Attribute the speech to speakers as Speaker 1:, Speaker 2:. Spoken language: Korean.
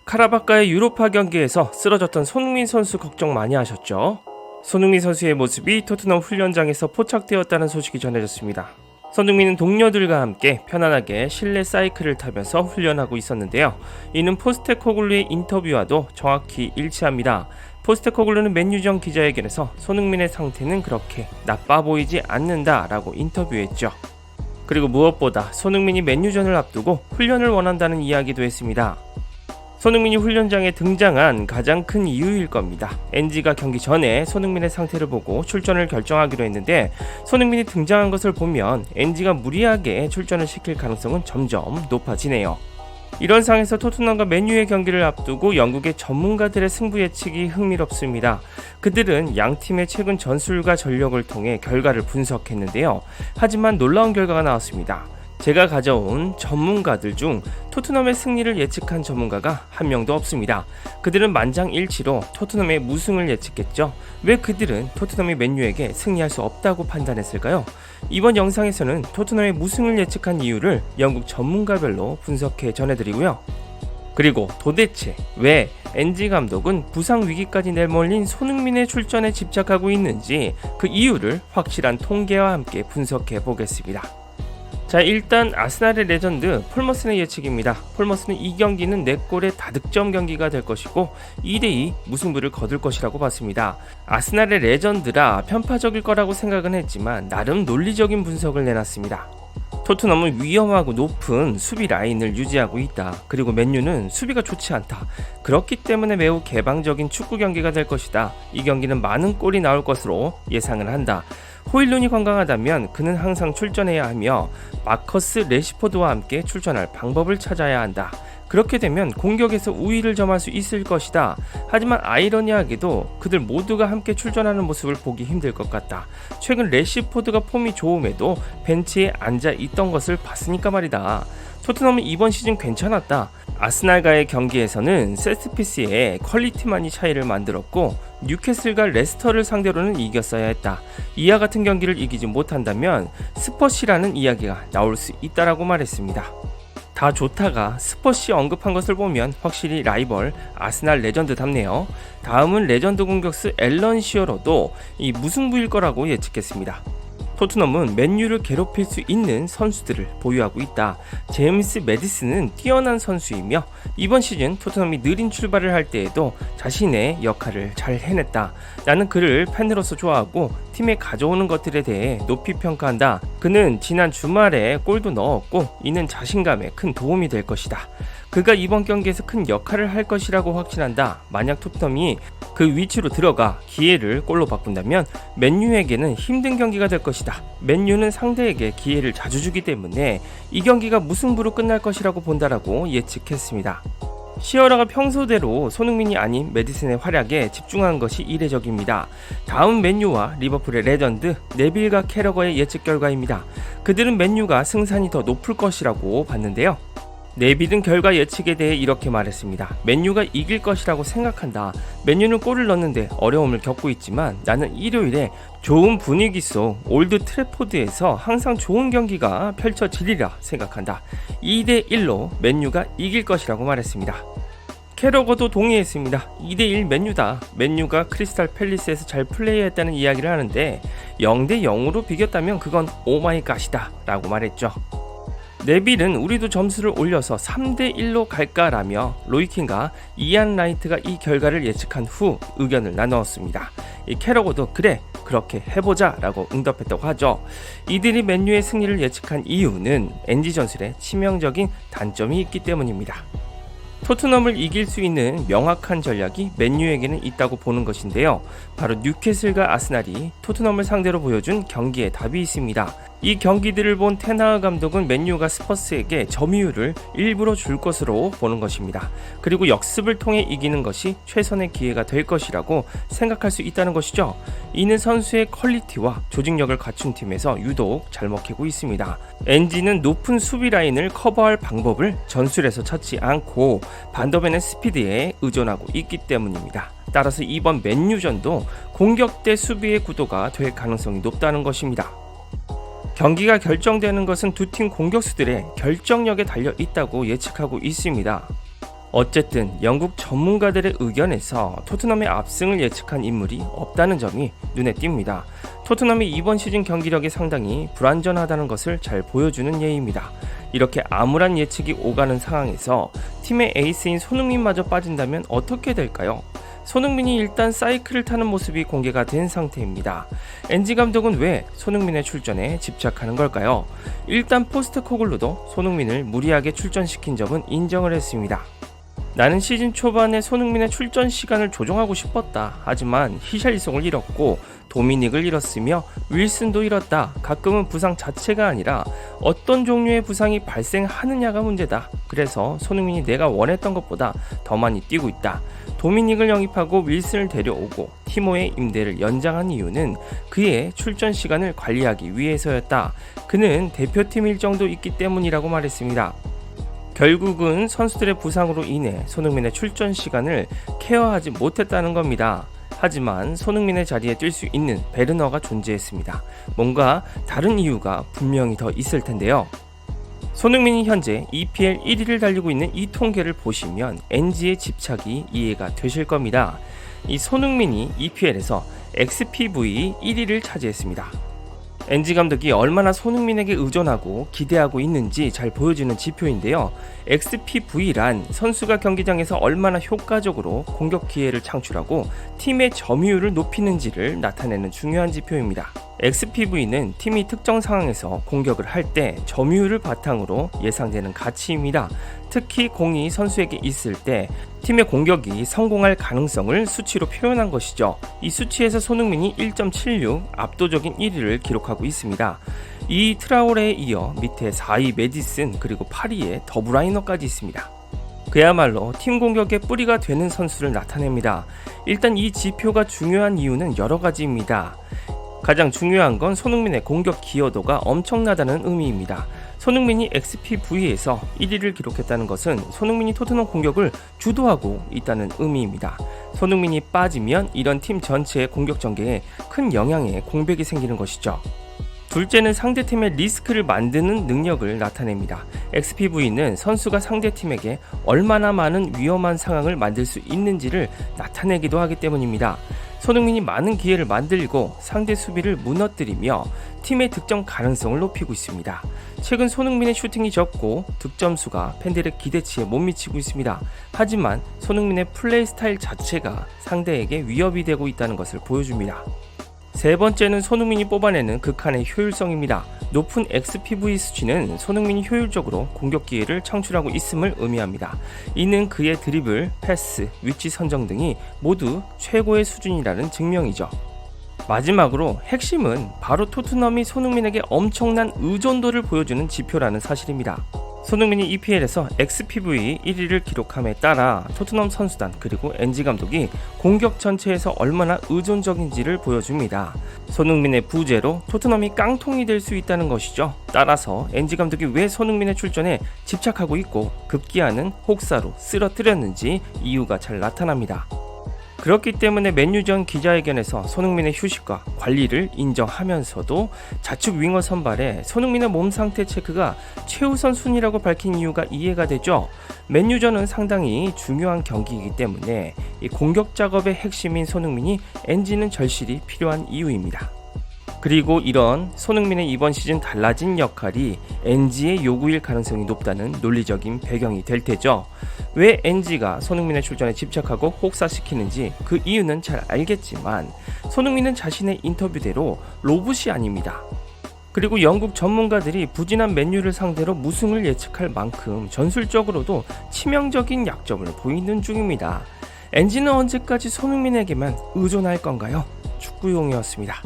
Speaker 1: 카라바카의 유로파 경기에서 쓰러졌던 손흥민 선수 걱정 많이 하셨죠? 손흥민 선수의 모습이 토트넘 훈련장에서 포착되었다는 소식이 전해졌습니다. 손흥민은 동료들과 함께 편안하게 실내 사이클을 타면서 훈련하고 있었는데요. 이는 포스테코글루의 인터뷰와도 정확히 일치합니다. 포스테코글루는 맨유전 기자회견에서 손흥민의 상태는 그렇게 나빠 보이지 않는다라고 인터뷰했죠. 그리고 무엇보다 손흥민이 맨유전을 앞두고 훈련을 원한다는 이야기도 했습니다. 손흥민이 훈련장에 등장한 가장 큰 이유일 겁니다. NG가 경기 전에 손흥민의 상태를 보고 출전을 결정하기로 했는데 손흥민이 등장한 것을 보면 NG가 무리하게 출전을 시킬 가능성은 점점 높아지네요. 이런 상황에서 토트넘과 맨유의 경기를 앞두고 영국의 전문가들의 승부 예측이 흥미롭습니다. 그들은 양 팀의 최근 전술과 전력을 통해 결과를 분석했는데요. 하지만 놀라운 결과가 나왔습니다. 제가 가져온 전문가들 중 토트넘의 승리를 예측한 전문가가 한 명도 없습니다. 그들은 만장일치로 토트넘의 무승을 예측했죠. 왜 그들은 토트넘이 맨유에게 승리할 수 없다고 판단했을까요? 이번 영상에서는 토트넘의 무승을 예측한 이유를 영국 전문가별로 분석해 전해드리고요. 그리고 도대체 왜 NG 감독은 부상 위기까지 내몰린 손흥민의 출전에 집착하고 있는지 그 이유를 확실한 통계와 함께 분석해 보겠습니다. 자, 일단 아스날의 레전드 폴머슨의 예측입니다. 폴머슨은 이 경기는 4골의 다득점 경기가 될 것이고 2대2 무승부를 거둘 것이라고 봤습니다. 아스날의 레전드라 편파적일 거라고 생각은 했지만 나름 논리적인 분석을 내놨습니다. 토트넘은 위험하고 높은 수비 라인을 유지하고 있다. 그리고 맨유는 수비가 좋지 않다. 그렇기 때문에 매우 개방적인 축구 경기가 될 것이다. 이 경기는 많은 골이 나올 것으로 예상을 한다. 호일룬이 건강하다면 그는 항상 출전해야 하며 마커스 레시포드와 함께 출전할 방법을 찾아야 한다. 그렇게 되면 공격에서 우위를 점할 수 있을 것이다. 하지만 아이러니하게도 그들 모두가 함께 출전하는 모습을 보기 힘들 것 같다. 최근 레시포드가 폼이 좋음에도 벤치에 앉아 있던 것을 봤으니까 말이다. 토트넘은 이번 시즌 괜찮았다. 아스날과의 경기에서는 세트피스의 퀄리티만이 차이를 만들었고 뉴캐슬과 레스터를 상대로는 이겼어야 했다. 이와 같은 경기를 이기지 못한다면 스퍼시라는 이야기가 나올 수 있다라고 말했습니다. 다 좋다가 스퍼시 언급한 것을 보면 확실히 라이벌 아스날 레전드답네요. 다음은 레전드 공격수 앨런 시어로도 이 무승부일 거라고 예측했습니다. 토트넘은 맨유를 괴롭힐 수 있는 선수들을 보유하고 있다. 제임스 매디슨은 뛰어난 선수이며 이번 시즌 토트넘이 느린 출발을 할 때에도 자신의 역할을 잘 해냈다. 나는 그를 팬으로서 좋아하고 팀에 가져오는 것들에 대해 높이 평가한다. 그는 지난 주말에 골도 넣었고 이는 자신감에 큰 도움이 될 것이다. 그가 이번 경기에서 큰 역할을 할 것이라고 확신한다. 만약 토트넘이 그 위치로 들어가 기회를 골로 바꾼다면 맨유에게는 힘든 경기가 될 것이다. 맨유는 상대에게 기회를 자주 주기 때문에 이 경기가 무승부로 끝날 것이라고 본다라고 예측했습니다. 시어라가 평소대로 손흥민이 아닌 매디슨의 활약에 집중한 것이 이례적입니다. 다음 맨유와 리버풀의 레전드 네빌과 캐러거의 예측 결과입니다. 그들은 맨유가 승산이 더 높을 것이라고 봤는데요. 네빌은 결과 예측에 대해 이렇게 말했습니다. 맨유가 이길 것이라고 생각한다. 맨유는 골을 넣는데 어려움을 겪고 있지만 나는 일요일에 좋은 분위기 속 올드 트래포드에서 항상 좋은 경기가 펼쳐지리라 생각한다. 2대1로 맨유가 이길 것이라고 말했습니다. 캐러거도 동의했습니다. 2대1 맨유다. 맨유가 크리스탈 팰리스에서 잘 플레이했다는 이야기를 하는데 0대0으로 비겼다면 그건 오마이갓이다 라고 말했죠. 네빌은 우리도 점수를 올려서 3대1로 갈까라며 로이킨과 이안 라이트가 이 결과를 예측한 후 의견을 나누었습니다. 이 캐러고도 그래 그렇게 해보자 라고 응답했다고 하죠. 이들이 맨유의 승리를 예측한 이유는 NG 전술에 치명적인 단점이 있기 때문입니다. 토트넘을 이길 수 있는 명확한 전략이 맨유에게는 있다고 보는 것인데요. 바로 뉴캐슬과 아스날이 토트넘을 상대로 보여준 경기에 답이 있습니다. 이 경기들을 본 텐하그 감독은 맨유가 스퍼스에게 점유율을 일부러 줄 것으로 보는 것입니다. 그리고 역습을 통해 이기는 것이 최선의 기회가 될 것이라고 생각할 수 있다는 것이죠. 이는 선수의 퀄리티와 조직력을 갖춘 팀에서 유독 잘 먹히고 있습니다. NG는 높은 수비 라인을 커버할 방법을 전술에서 찾지 않고 반더벤의 스피드에 의존하고 있기 때문입니다. 따라서 이번 맨유전도 공격 대 수비의 구도가 될 가능성이 높다는 것입니다. 경기가 결정되는 것은 두 팀 공격수들의 결정력에 달려 있다고 예측하고 있습니다. 어쨌든 영국 전문가들의 의견에서 토트넘의 압승을 예측한 인물이 없다는 점이 눈에 띕니다. 토트넘이 이번 시즌 경기력이 상당히 불안전하다는 것을 잘 보여주는 예입니다. 이렇게 암울한 예측이 오가는 상황에서 팀의 에이스인 손흥민마저 빠진다면 어떻게 될까요? 손흥민이 일단 사이클을 타는 모습이 공개가 된 상태입니다. 엔지 감독은 왜 손흥민의 출전에 집착하는 걸까요? 일단 포스트코글루도 손흥민을 무리하게 출전시킨 점은 인정을 했습니다. 나는 시즌 초반에 손흥민의 출전 시간을 조정하고 싶었다. 하지만 히샬리송을 잃었고 도미닉을 잃었으며 윌슨도 잃었다. 가끔은 부상 자체가 아니라 어떤 종류의 부상이 발생하느냐가 문제다. 그래서 손흥민이 내가 원했던 것보다 더 많이 뛰고 있다. 도미닉을 영입하고 윌슨을 데려오고 티모의 임대를 연장한 이유는 그의 출전 시간을 관리하기 위해서였다. 그는 대표팀 일정도 있기 때문이라고 말했습니다. 결국은 선수들의 부상으로 인해 손흥민의 출전 시간을 케어하지 못했다는 겁니다. 하지만 손흥민의 자리에 뛸 수 있는 베르너가 존재했습니다. 뭔가 다른 이유가 분명히 더 있을 텐데요. 손흥민이 현재 EPL 1위를 달리고 있는 이 통계를 보시면 NG의 집착이 이해가 되실 겁니다. 이 손흥민이 EPL에서 XPV 1위를 차지했습니다. NG 감독이 얼마나 손흥민에게 의존하고 기대하고 있는지 잘 보여주는 지표인데요. XPV란 선수가 경기장에서 얼마나 효과적으로 공격 기회를 창출하고 팀의 점유율을 높이는지를 나타내는 중요한 지표입니다. XPV는 팀이 특정 상황에서 공격을 할 때 점유율을 바탕으로 예상되는 가치입니다. 특히 공이 선수에게 있을 때 팀의 공격이 성공할 가능성을 수치로 표현한 것이죠. 이 수치에서 손흥민이 1.76 압도적인 1위를 기록하고 있습니다. 이 트라오레에 이어 밑에 4위 메디슨 그리고 8위에 더브라이너까지 있습니다. 그야말로 팀 공격의 뿌리가 되는 선수를 나타냅니다. 일단 이 지표가 중요한 이유는 여러 가지입니다. 가장 중요한 건 손흥민의 공격 기여도가 엄청나다는 의미입니다. 손흥민이 XPV에서 1위를 기록했다는 것은 손흥민이 토트넘 공격을 주도하고 있다는 의미입니다. 손흥민이 빠지면 이런 팀 전체의 공격 전개에 큰 영향의 공백이 생기는 것이죠. 둘째는 상대팀의 리스크를 만드는 능력을 나타냅니다. XPV는 선수가 상대팀에게 얼마나 많은 위험한 상황을 만들 수 있는지를 나타내기도 하기 때문입니다. 손흥민이 많은 기회를 만들고 상대 수비를 무너뜨리며 팀의 득점 가능성을 높이고 있습니다. 최근 손흥민의 슈팅이 적고 득점수가 팬들의 기대치에 못 미치고 있습니다. 하지만 손흥민의 플레이 스타일 자체가 상대에게 위협이 되고 있다는 것을 보여줍니다. 세 번째는 손흥민이 뽑아내는 극한의 효율성입니다. 높은 XPV 수치는 손흥민이 효율적으로 공격 기회를 창출하고 있음을 의미합니다. 이는 그의 드리블, 패스, 위치 선정 등이 모두 최고의 수준이라는 증명이죠. 마지막으로 핵심은 바로 토트넘이 손흥민에게 엄청난 의존도를 보여주는 지표라는 사실입니다. 손흥민이 EPL에서 XPV 1위를 기록함에 따라 토트넘 선수단 그리고 NG 감독이 공격 전체에서 얼마나 의존적인지를 보여줍니다. 손흥민의 부재로 토트넘이 깡통이 될 수 있다는 것이죠. 따라서 NG 감독이 왜 손흥민의 출전에 집착하고 있고 급기야는 혹사로 쓰러뜨렸는지 이유가 잘 나타납니다. 그렇기 때문에 맨유전 기자회견에서 손흥민의 휴식과 관리를 인정하면서도 좌측 윙어 선발에 손흥민의 몸 상태 체크가 최우선 순위라고 밝힌 이유가 이해가 되죠. 맨유전은 상당히 중요한 경기이기 때문에 이 공격 작업의 핵심인 손흥민이 NG는 절실히 필요한 이유입니다. 그리고 이런 손흥민의 이번 시즌 달라진 역할이 NG의 요구일 가능성이 높다는 논리적인 배경이 될 테죠. 왜 NG가 손흥민의 출전에 집착하고 혹사시키는지 그 이유는 잘 알겠지만 손흥민은 자신의 인터뷰대로 로봇이 아닙니다. 그리고 영국 전문가들이 부진한 맨유를 상대로 무승을 예측할 만큼 전술적으로도 치명적인 약점을 보이는 중입니다. NG는 언제까지 손흥민에게만 의존할 건가요? 축구용이었습니다.